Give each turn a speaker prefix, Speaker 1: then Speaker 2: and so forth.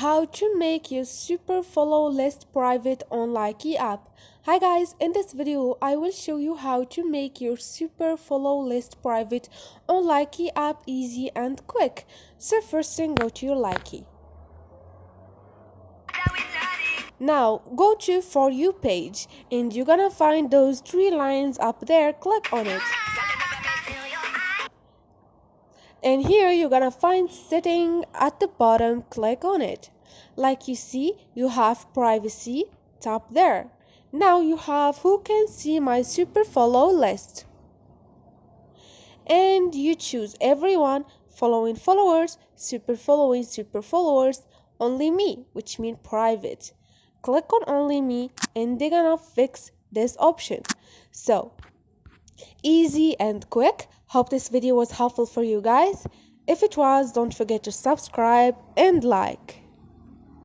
Speaker 1: how to make your super follow list private on Likee app. Hi guys, in this video I will show you how to make your super follow list private on Likee app easy and quick. So first thing, go to your Likee. Now go to For You page and you're gonna find those three lines up there. Click on it. And here you're gonna find setting at the bottom. Click on it. Like you see, you have privacy top there. Now you have who can see my super follow list. And you choose everyone, following followers, super following super followers, only me, which means private. Click on only me and they're gonna fix this option. So easy and quick. Hope this video was helpful for you guys. If it was, don't forget to subscribe and like.